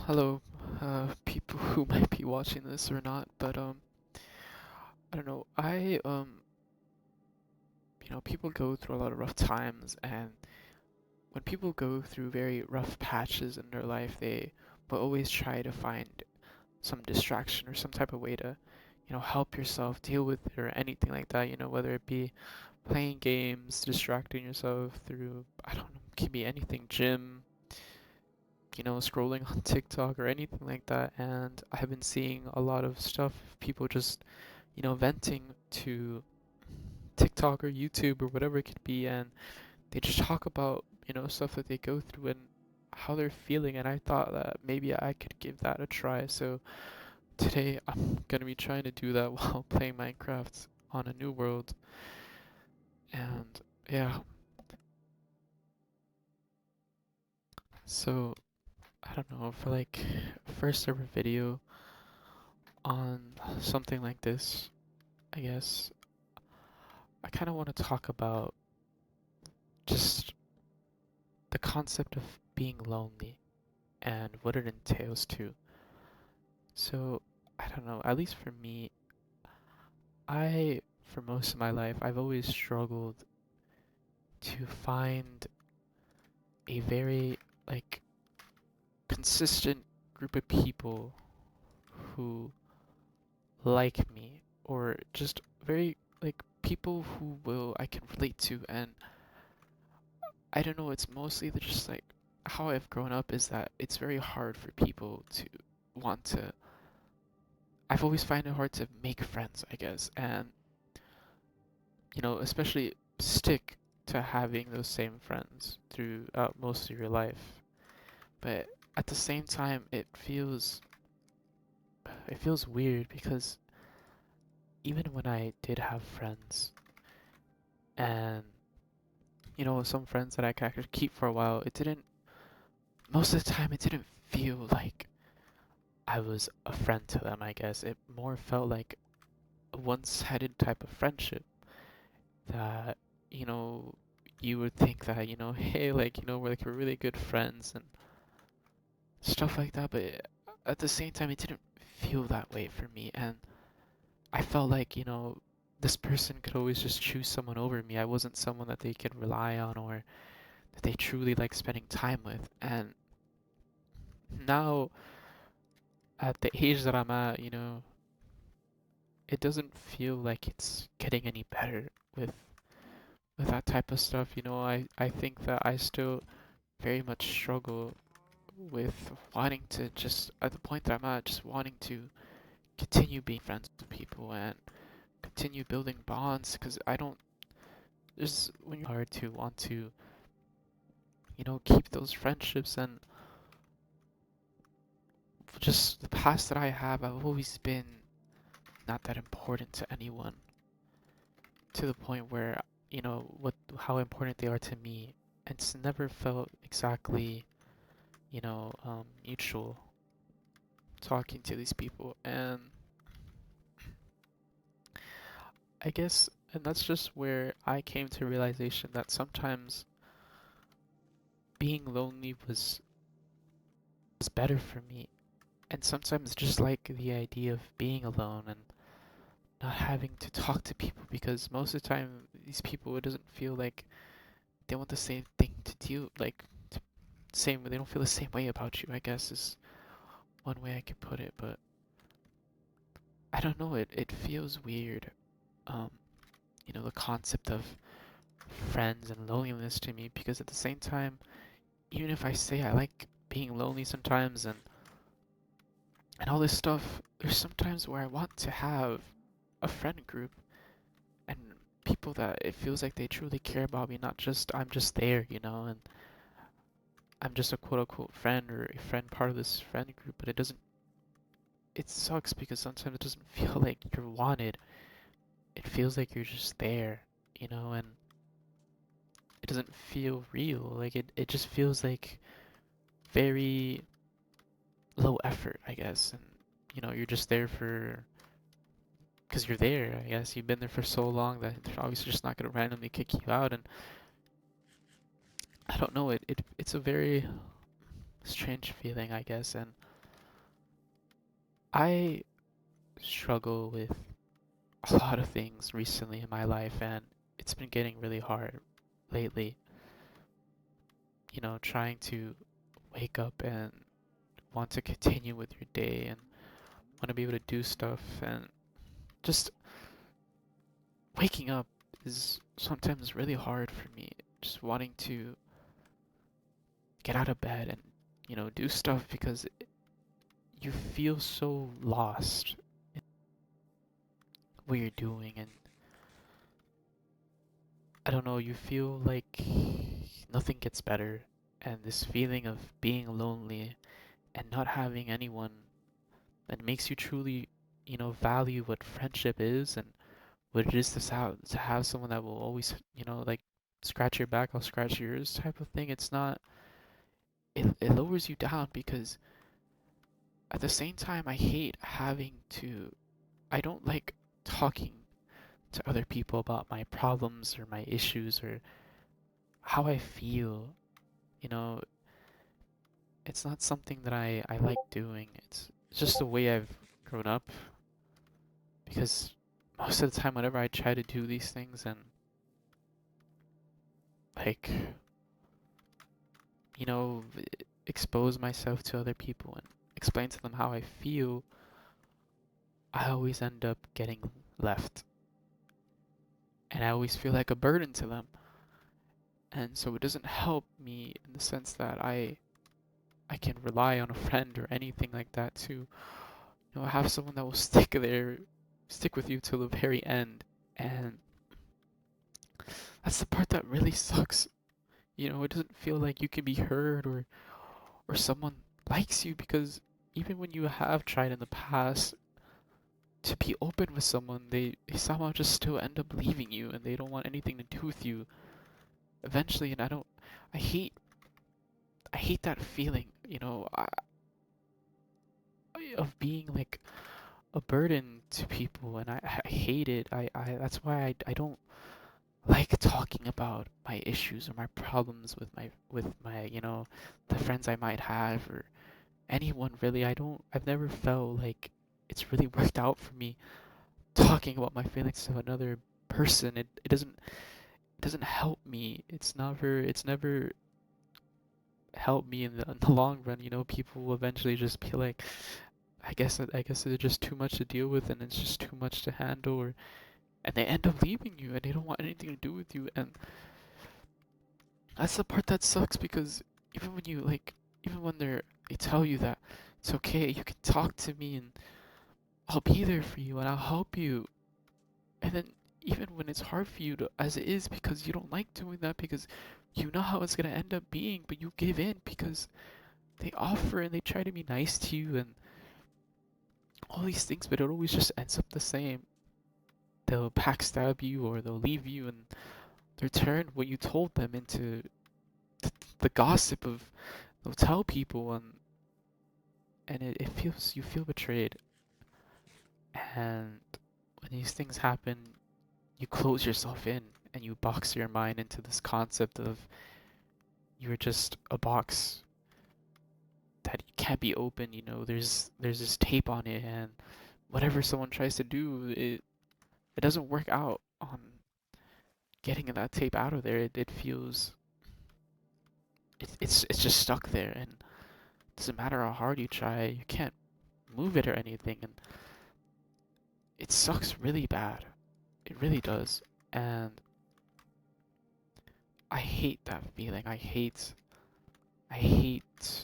Hello, people who might be watching this or not, but I don't know. People go through a lot of rough times, and when people go through very rough patches in their life, they will always try to find some distraction or some type of way to, help yourself deal with it or anything like that. Whether it be playing games, distracting yourself through, I don't know, it can be anything, gym, scrolling on TikTok or anything like that. And I've been seeing a lot of stuff, people just, venting to TikTok or YouTube or whatever it could be, and they just talk about, stuff that they go through and how they're feeling. And I thought that maybe I could give that a try. So today I'm gonna be trying to do that while playing Minecraft on a new world. And yeah, so I don't know, for like first ever video on something like this, I guess I kind of want to talk about just the concept of being lonely and what it entails too. So, I don't know, at least for me, for most of my life, I've always struggled to find a very, like, consistent group of people who like me, or just very, like, people who I can relate to. And I don't know, it's mostly just like how I've grown up is that it's very hard for people to want to. I've always find it hard to make friends, I guess, and especially stick to having those same friends throughout most of your life. But at the same time, it feels weird because even when I did have friends and some friends that I could actually keep for a while, it didn't most of the time it didn't feel like I was a friend to them, I guess. It more felt like a one-sided type of friendship that, you know, you would think that, hey, like, we're really good friends and stuff like that. But at the same time, it didn't feel that way for me. And I felt like, this person could always just choose someone over me. I wasn't someone that they could rely on or that they truly like spending time with. And now, at the age that I'm at, it doesn't feel like it's getting any better with that type of stuff. I think that I still very much struggle with wanting to just at the point that I'm at, just wanting to continue being friends with people and continue building bonds because I don't there's when you're hard to want to, keep those friendships. And just the past that I have, I've always been not that important to anyone to the point where what how important they are to me. It's never felt exactly mutual talking to these people. And I guess, and that's just where I came to realization that sometimes being lonely was better for me. And sometimes just like the idea of being alone and not having to talk to people, because most of the time these people, it doesn't feel like they want the same thing to do, like same they don't feel the same way about you, I guess, is one way I could put it. But I don't know, it feels weird. Um, the concept of friends and loneliness to me, because at the same time, even if I say I like being lonely sometimes and all this stuff, there's sometimes where I want to have a friend group and people that it feels like they truly care about me, not just I'm just there, and I'm just a quote unquote friend or a friend part of this friend group. But it sucks because sometimes it doesn't feel like you're wanted. It feels like you're just there, and it doesn't feel real. Like it just feels like very low effort, I guess. And you're just there for because you're there. I guess you've been there for so long that they're obviously just not gonna randomly kick you out. And I don't know. It's a very strange feeling, I guess. And I struggle with a lot of things recently in my life, and it's been getting really hard lately. Trying to wake up and want to continue with your day and want to be able to do stuff, and just waking up is sometimes really hard for me. Just wanting to get out of bed and, do stuff because you feel so lost in what you're doing, and I don't know, you feel like nothing gets better, and this feeling of being lonely and not having anyone that makes you truly, value what friendship is and what it is to have someone that will always, like scratch your back, I'll scratch yours type of thing. It's not, it lowers you down because at the same time, I don't like talking to other people about my problems or my issues or how I feel. You know, it's not something that I like doing. It's just the way I've grown up because most of the time, whenever I try to do these things and like, you know, expose myself to other people and explain to them how I feel, I always end up getting left. And I always feel like a burden to them. And so it doesn't help me in the sense that I can rely on a friend or anything like that to, have someone that will stick with you till the very end. And that's the part that really sucks. It doesn't feel like you can be heard or someone likes you because even when you have tried in the past to be open with someone, they somehow just still end up leaving you and they don't want anything to do with you eventually. And I hate I hate that feeling, of being like a burden to people, and I hate it. That's why I don't like talking about my issues or my problems with my the friends I might have or anyone really. I've never felt like it's really worked out for me talking about my feelings to another person. It doesn't help me. It's never helped me in the long run. People will eventually just be like, I guess they're just too much to deal with, and it's just too much to handle, and they end up leaving you, and they don't want anything to do with you, and that's the part that sucks because even when you like, even when they tell you that it's okay, you can talk to me, and I'll be there for you, and I'll help you, and then even when it's hard for you to, as it is, because you don't like doing that, because you know how it's gonna end up being, but you give in because they offer and they try to be nice to you and all these things, but it always just ends up the same. They'll backstab you or they'll leave you and they'll turn what you told them into the gossip of they'll tell people, and it feels you feel betrayed. And when these things happen, you close yourself in and you box your mind into this concept of you're just a box that can't be opened. There's this tape on it, and whatever someone tries to do, it doesn't work out on getting that tape out of there. It feels it's just stuck there, and it doesn't matter how hard you try, you can't move it or anything, and it sucks really bad. It really does, and I hate that feeling. I hate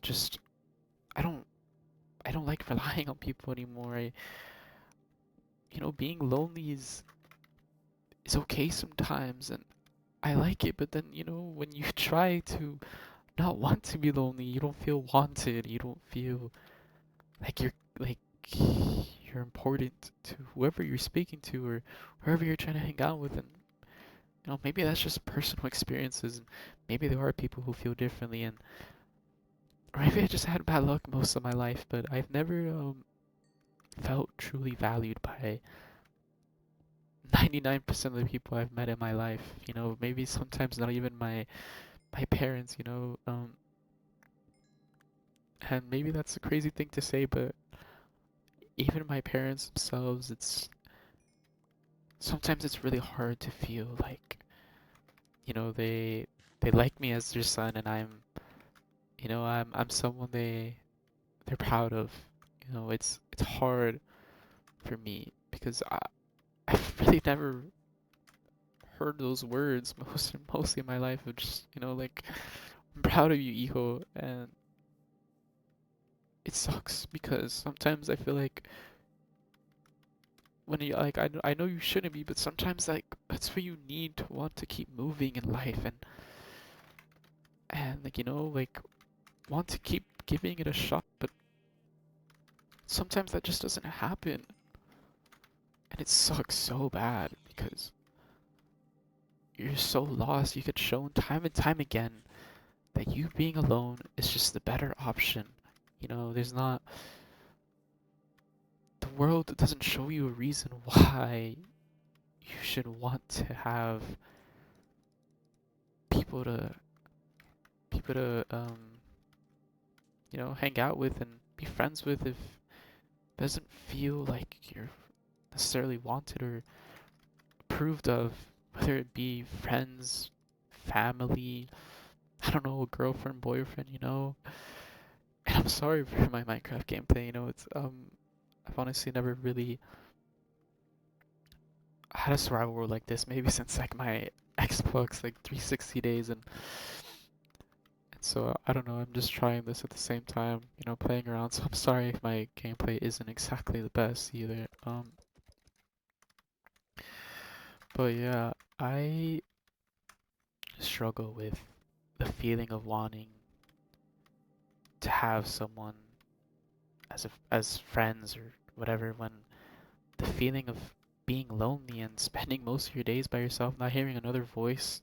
just I don't I don't like relying on people anymore. Being lonely is okay sometimes, and I like it, but then when you try to not want to be lonely, you don't feel wanted. You don't feel like like you're important to whoever you're speaking to or whoever you're trying to hang out with. And maybe that's just personal experiences, and maybe there are people who feel differently, and or maybe I just had bad luck most of my life. But I've never felt truly valued by 99% of the people I've met in my life. Maybe sometimes not even my parents. And maybe that's a crazy thing to say, but even my parents themselves, it's sometimes it's really hard to feel like, they like me as their son, and I'm someone they're proud of. It's hard for me because I've really never heard those words mostly in my life of just, like, I'm proud of you, hijo. And it sucks because sometimes I feel like when you like I know you shouldn't be, but sometimes like that's what you need to want to keep moving in life, and like, like, want to keep giving it a shot, but sometimes that just doesn't happen, and it sucks so bad because you're so lost. You get shown time and time again that you being alone is just the better option. There's not the world doesn't show you a reason why you should want to have people to people to hang out with and be friends with if it doesn't feel like you're necessarily wanted or approved of, whether it be friends, family, I don't know, girlfriend, boyfriend. And I'm sorry for my Minecraft gameplay, it's I've honestly never really had a survival world like this, maybe since like my Xbox like 360 days, and so I don't know, I'm just trying this at the same time, playing around. So I'm sorry if my gameplay isn't exactly the best either. But yeah, I struggle with the feeling of wanting to have someone as friends or whatever, when the feeling of being lonely and spending most of your days by yourself, not hearing another voice,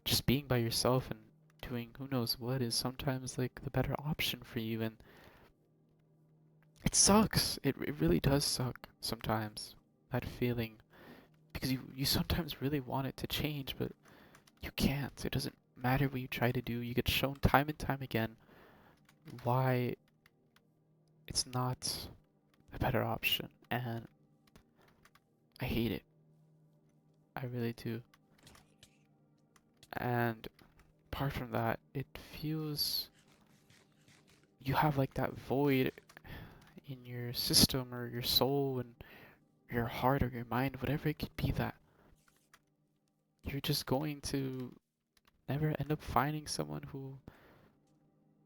just being by yourself and doing who knows what is sometimes like the better option for you. And it sucks. It really does suck sometimes, that feeling, because you sometimes really want it to change, but you can't. It doesn't matter what you try to do. You get shown time and time again why it's not the better option, and I hate it. I really do. And apart from that, it feels you have like that void in your system or your soul and your heart or your mind, whatever it could be, that you're just going to never end up finding someone who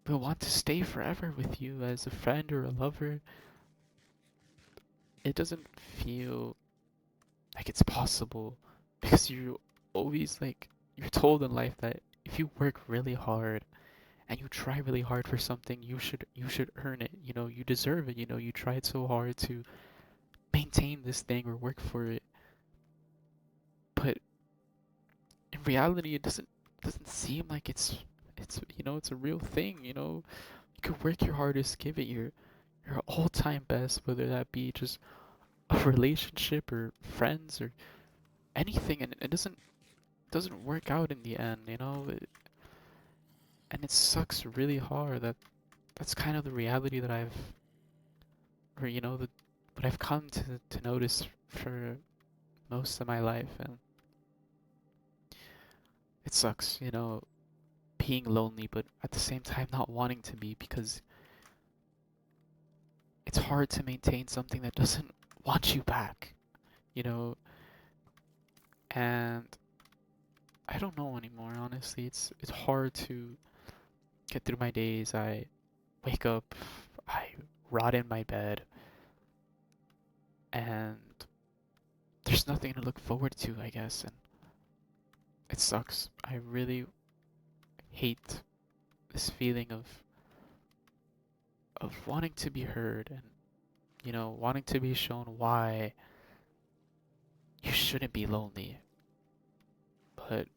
will want to stay forever with you as a friend or a lover. It doesn't feel like it's possible because you always like you're told in life that if you work really hard and you try really hard for something, you should earn it. You deserve it. You tried so hard to maintain this thing or work for it. But in reality, it doesn't seem like it's a real thing. You could work your hardest, give it your all-time best, whether that be just a relationship or friends or anything, and it doesn't work out in the end. And it sucks really hard that that's kind of the reality that or what I've come to notice for most of my life, and it sucks, being lonely, but at the same time not wanting to be, because it's hard to maintain something that doesn't want you back, you know, and I don't know anymore, honestly. It's hard to get through my days. I wake up, I rot in my bed, and there's nothing to look forward to, I guess, and it sucks. I really hate this feeling of wanting to be heard and wanting to be shown why you shouldn't be lonely. But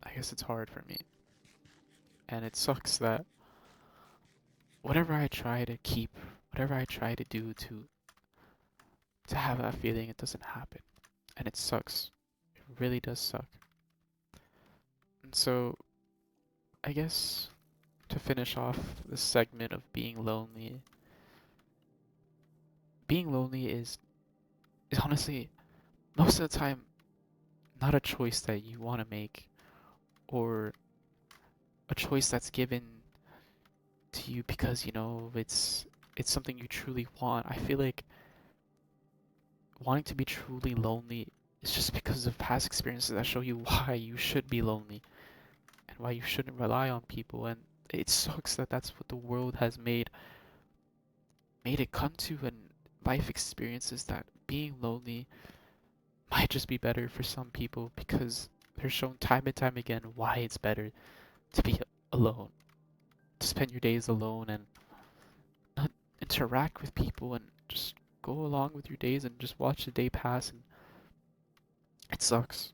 I guess it's hard for me. And it sucks that whatever I try to keep, whatever I try to do to have that feeling, it doesn't happen. And it sucks. It really does suck. And so I guess to finish off this segment of being lonely is honestly most of the time not a choice that you want to make or a choice that's given to you because it's something you truly want. I feel like wanting to be truly lonely is just because of past experiences that show you why you should be lonely and why you shouldn't rely on people. And it sucks that that's what the world has made it come to, and life experiences that being lonely might just be better for some people because they're shown time and time again why it's better to be alone, to spend your days alone and not interact with people and just go along with your days and just watch the day pass. And it sucks.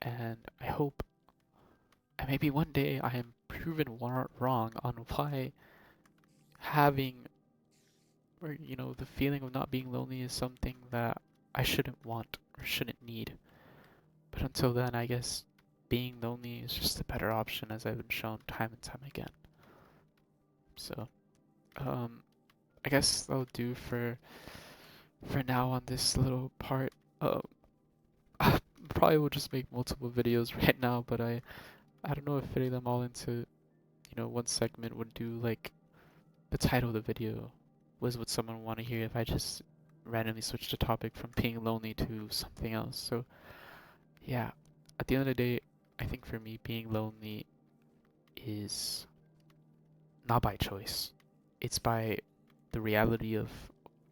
And I hope, and maybe one day I am proven wrong on why having, or the feeling of not being lonely is something that I shouldn't want or shouldn't need. But until then, I guess being lonely is just a better option, as I've been shown time and time again. So, um, I guess that'll do for now on this little part. Um, I probably will just make multiple videos right now, but I don't know if fitting them all into one segment would do. Like the title of the video was what someone want to hear if I just randomly switched the topic from being lonely to something else. So yeah, at the end of the day, I think for me being lonely is not by choice. It's by the reality of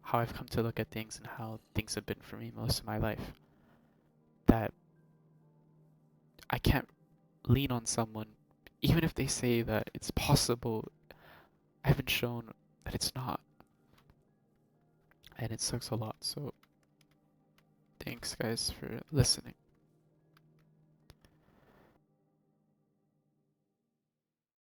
how I've come to look at things and how things have been for me most of my life. That I can't lean on someone, even if they say that it's possible. I've been shown that it's not, and it sucks a lot. So, thanks guys for listening.